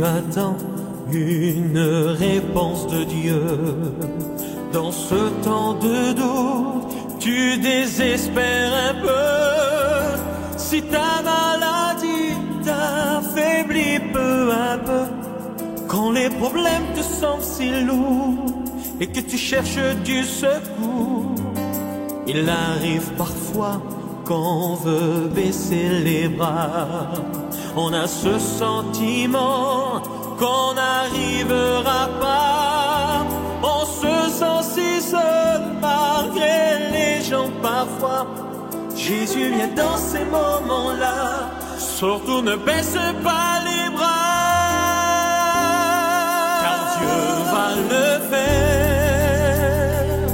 attends une réponse de Dieu. Dans ce temps de doute, tu désespères un peu. Si ta maladie t'affaiblit peu à peu, quand les problèmes te semblent si lourds et que tu cherches du secours, il arrive parfois qu'on veut baisser les bras. On a ce sentiment qu'on n'arrivera pas. On se sent si seul malgré les gens parfois. Jésus vient dans ces moments-là. Surtout ne baisse pas les bras, car Dieu va le faire.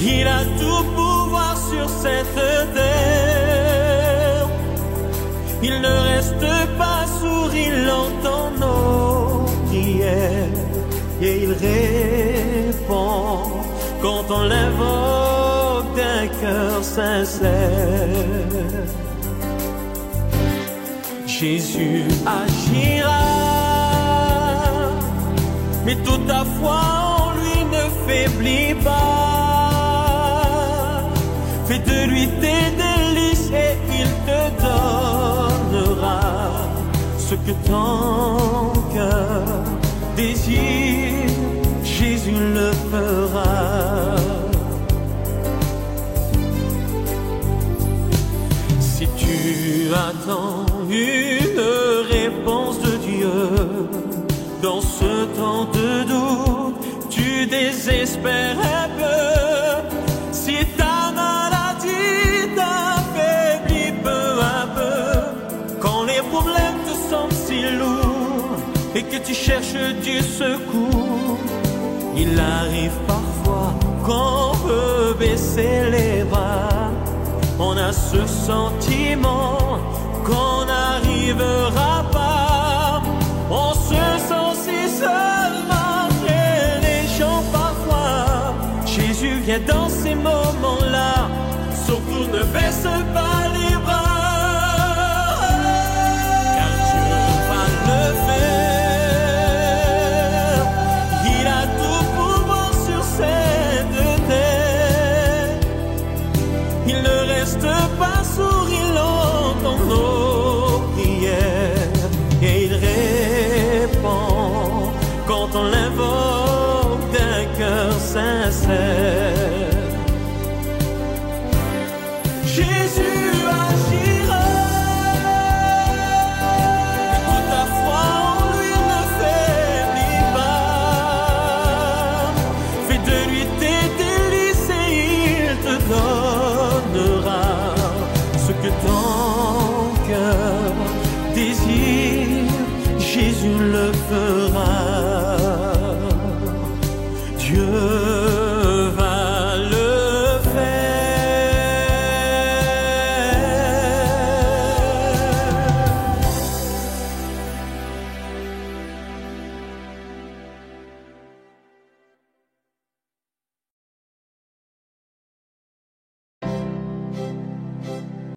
Il a tout pouvoir sur cette terre. Il ne reste pas sourd, il entend nos prières et il répond quand on l'invoque d'un cœur sincère. Jésus agira, mais toute ta foi en lui ne faiblit pas. Fais de lui tes délices et il te donnera ce que ton cœur désire. Jésus le fera. Si tu attends une réponse de Dieu dans ce temps de doute, tu désespères un peu. Si ta maladie t'affaiblit peu à peu, quand les problèmes te semblent si lourds et que tu cherches du secours, il arrive parfois qu'on veut baisser les bras. On a ce sentiment qu'on n'arrivera pas. On se sent si seul malgré les gens parfois. Jésus vient dans ces moments-là. Surtout ne baisse pas les bras, car Dieu va le faire. Il a tout pouvoir sur cette terre. Il ne reste pas sourd, il entend nos prières et il répond quand on l'invoque d'un cœur sincère.